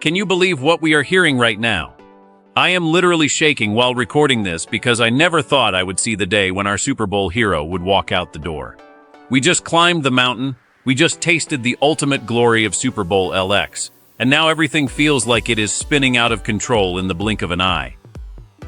Can you believe what we are hearing right now? I am literally shaking while recording this because I never thought I would see the day when our Super Bowl hero would walk out the door. We just climbed the mountain, we just tasted the ultimate glory of Super Bowl LX, and now everything feels like it is spinning out of control in the blink of an eye.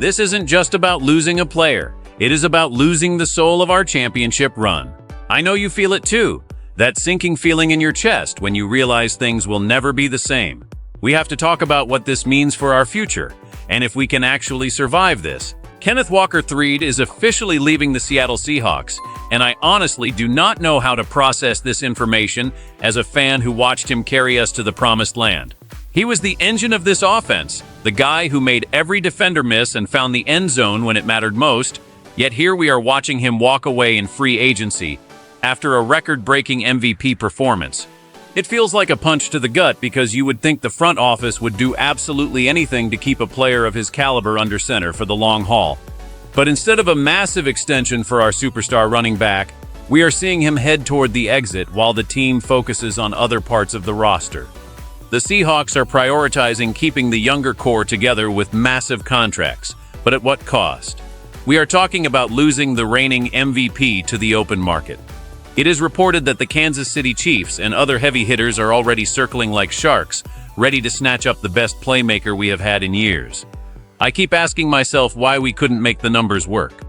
This isn't just about losing a player, it is about losing the soul of our championship run. I know you feel it too, that sinking feeling in your chest when you realize things will never be the same. We have to talk about what this means for our future, and if we can actually survive this. Kenneth Walker-Threed is officially leaving the Seattle Seahawks, and I honestly do not know how to process this information as a fan who watched him carry us to the promised land. He was the engine of this offense, the guy who made every defender miss and found the end zone when it mattered most, yet here we are watching him walk away in free agency after a record-breaking MVP performance. It feels like a punch to the gut because you would think the front office would do absolutely anything to keep a player of his caliber under center for the long haul. But instead of a massive extension for our superstar running back, we are seeing him head toward the exit while the team focuses on other parts of the roster. The Seahawks are prioritizing keeping the younger core together with massive contracts, but at what cost? We are talking about losing the reigning MVP to the open market. It is reported that the Kansas City Chiefs and other heavy hitters are already circling like sharks, ready to snatch up the best playmaker we have had in years. I keep asking myself why we couldn't make the numbers work.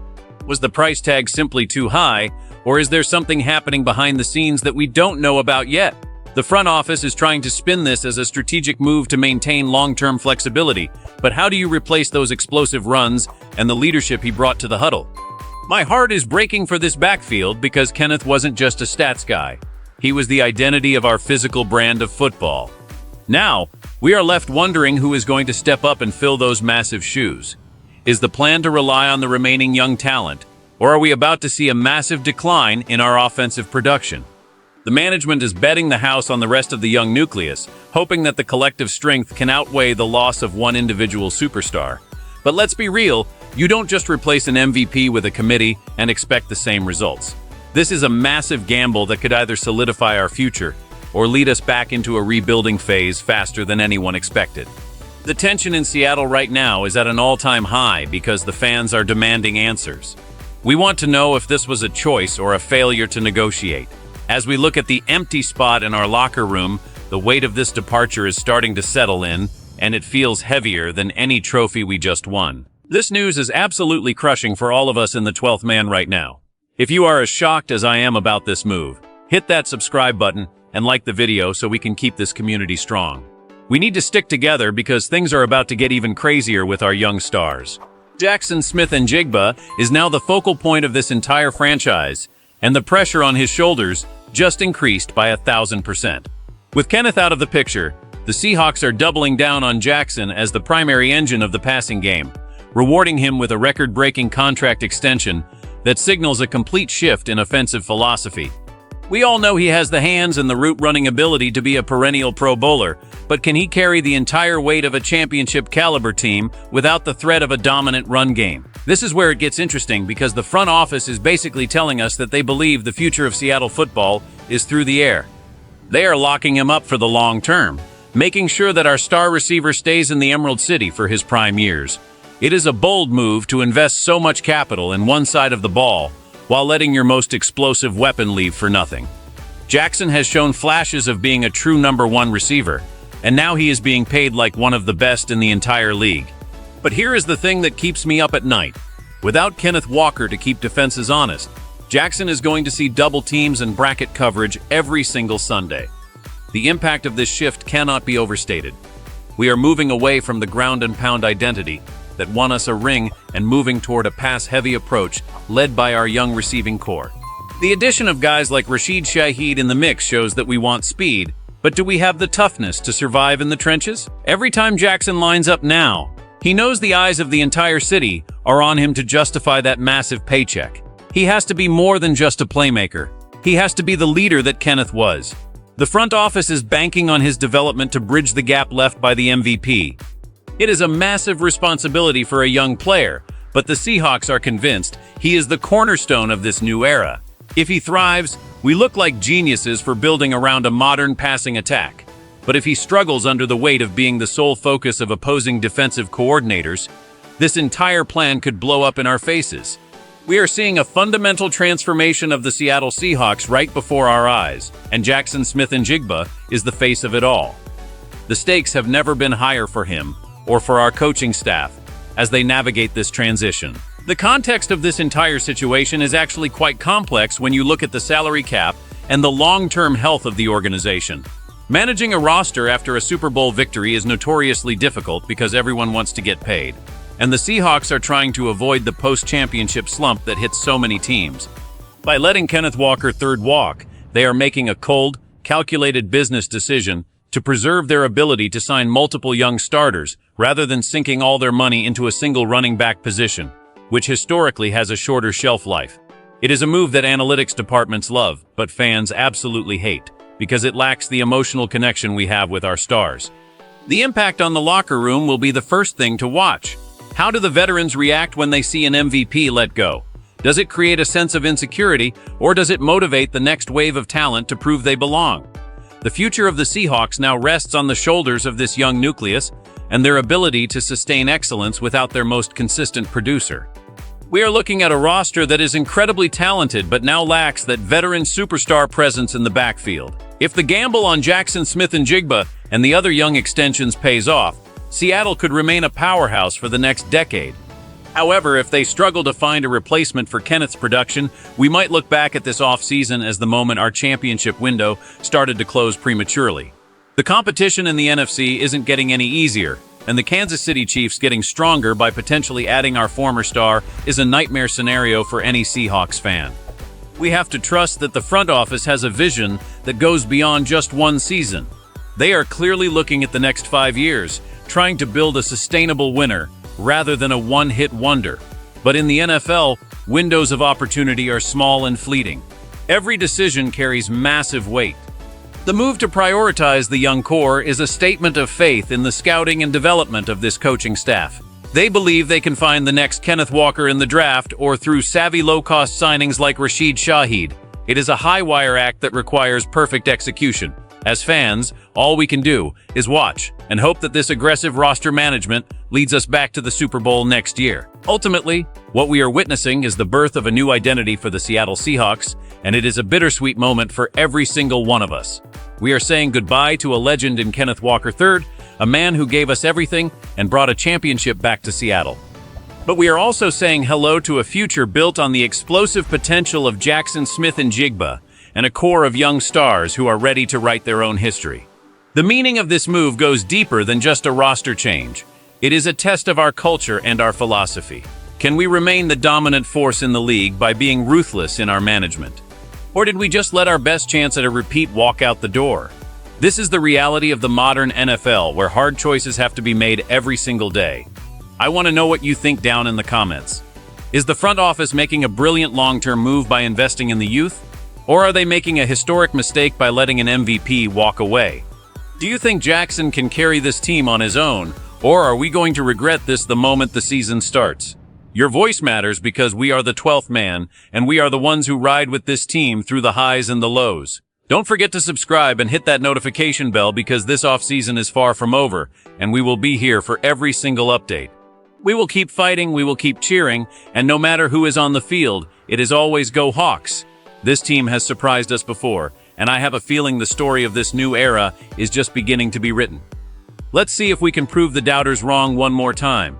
Was the price tag simply too high, or is there something happening behind the scenes that we don't know about yet? The front office is trying to spin this as a strategic move to maintain long-term flexibility, but how do you replace those explosive runs and the leadership he brought to the huddle? My heart is breaking for this backfield because Kenneth wasn't just a stats guy. He was the identity of our physical brand of football. Now, we are left wondering who is going to step up and fill those massive shoes. Is the plan to rely on the remaining young talent, or are we about to see a massive decline in our offensive production? The management is betting the house on the rest of the young nucleus, hoping that the collective strength can outweigh the loss of one individual superstar. But let's be real, you don't just replace an MVP with a committee and expect the same results. This is a massive gamble that could either solidify our future or lead us back into a rebuilding phase faster than anyone expected. The tension in Seattle right now is at an all-time high because the fans are demanding answers. We want to know if this was a choice or a failure to negotiate. As we look at the empty spot in our locker room, the weight of this departure is starting to settle in, and it feels heavier than any trophy we just won. This news is absolutely crushing for all of us in the 12th man right now. If you are as shocked as I am about this move, hit that subscribe button and like the video so we can keep this community strong. We need to stick together because things are about to get even crazier with our young stars. Jackson Smith-Njigba is now the focal point of this entire franchise, and the pressure on his shoulders just increased by 1,000%. With Kenneth out of the picture, the Seahawks are doubling down on Jackson as the primary engine of the passing game, rewarding him with a record-breaking contract extension that signals a complete shift in offensive philosophy. We all know he has the hands and the route-running ability to be a perennial Pro Bowler, but can he carry the entire weight of a championship-caliber team without the threat of a dominant run game? This is where it gets interesting because the front office is basically telling us that they believe the future of Seattle football is through the air. They are locking him up for the long term, making sure that our star receiver stays in the Emerald City for his prime years. It is a bold move to invest so much capital in one side of the ball while letting your most explosive weapon leave for nothing. Jackson has shown flashes of being a true number one receiver, and now he is being paid like one of the best in the entire league. But here is the thing that keeps me up at night. Without Kenneth Walker to keep defenses honest, Jackson is going to see double teams and bracket coverage every single Sunday. The impact of this shift cannot be overstated. We are moving away from the ground and pound identity that won us a ring and moving toward a pass-heavy approach led by our young receiving core. The addition of guys like Rashid Shaheed in the mix shows that we want speed, but do we have the toughness to survive in the trenches? Every time Jackson lines up now, he knows the eyes of the entire city are on him to justify that massive paycheck. He has to be more than just a playmaker. He has to be the leader that Kenneth was. The front office is banking on his development to bridge the gap left by the MVP. It is a massive responsibility for a young player, but the Seahawks are convinced he is the cornerstone of this new era. If he thrives, we look like geniuses for building around a modern passing attack. But if he struggles under the weight of being the sole focus of opposing defensive coordinators, this entire plan could blow up in our faces. We are seeing a fundamental transformation of the Seattle Seahawks right before our eyes, and Jackson Smith-Njigba is the face of it all. The stakes have never been higher for him, or for our coaching staff, as they navigate this transition. The context of this entire situation is actually quite complex when you look at the salary cap and the long-term health of the organization. Managing a roster after a Super Bowl victory is notoriously difficult because everyone wants to get paid. And the Seahawks are trying to avoid the post-championship slump that hits so many teams. By letting Kenneth Walker III walk, they are making a cold, calculated business decision to preserve their ability to sign multiple young starters rather than sinking all their money into a single running back position, which historically has a shorter shelf life. It is a move that analytics departments love, but fans absolutely hate, because it lacks the emotional connection we have with our stars. The impact on the locker room will be the first thing to watch. How do the veterans react when they see an MVP let go? Does it create a sense of insecurity, or does it motivate the next wave of talent to prove they belong? The future of the Seahawks now rests on the shoulders of this young nucleus and their ability to sustain excellence without their most consistent producer. We are looking at a roster that is incredibly talented but now lacks that veteran superstar presence in the backfield. If the gamble on Jackson Smith-Njigba and the other young extensions pays off, Seattle could remain a powerhouse for the next decade. However, if they struggle to find a replacement for Kenneth's production, we might look back at this offseason as the moment our championship window started to close prematurely. The competition in the NFC isn't getting any easier, and the Kansas City Chiefs getting stronger by potentially adding our former star is a nightmare scenario for any Seahawks fan. We have to trust that the front office has a vision that goes beyond just one season. They are clearly looking at the next 5 years, trying to build a sustainable winner rather than a one-hit wonder. But in the NFL, windows of opportunity are small and fleeting. Every decision carries massive weight. The move to prioritize the young core is a statement of faith in the scouting and development of this coaching staff. They believe they can find the next Kenneth Walker in the draft or through savvy low-cost signings like Rashid Shaheed. It is a high-wire act that requires perfect execution. As fans, all we can do is watch and hope that this aggressive roster management leads us back to the Super Bowl next year. Ultimately, what we are witnessing is the birth of a new identity for the Seattle Seahawks, and it is a bittersweet moment for every single one of us. We are saying goodbye to a legend in Kenneth Walker III, a man who gave us everything and brought a championship back to Seattle. But we are also saying hello to a future built on the explosive potential of Jackson Smith-Njigba and a core of young stars who are ready to write their own history. The meaning of this move goes deeper than just a roster change. It is a test of our culture and our philosophy. Can we remain the dominant force in the league by being ruthless in our management? Or did we just let our best chance at a repeat walk out the door? This is the reality of the modern NFL, where hard choices have to be made every single day. I want to know what you think down in the comments. Is the front office making a brilliant long-term move by investing in the youth? Or are they making a historic mistake by letting an MVP walk away? Do you think Jackson can carry this team on his own, or are we going to regret this the moment the season starts? Your voice matters because we are the 12th man, and we are the ones who ride with this team through the highs and the lows. Don't forget to subscribe and hit that notification bell because this offseason is far from over, and we will be here for every single update. We will keep fighting, we will keep cheering, and no matter who is on the field, it is always Go Hawks. This team has surprised us before, and I have a feeling the story of this new era is just beginning to be written. Let's see if we can prove the doubters wrong one more time.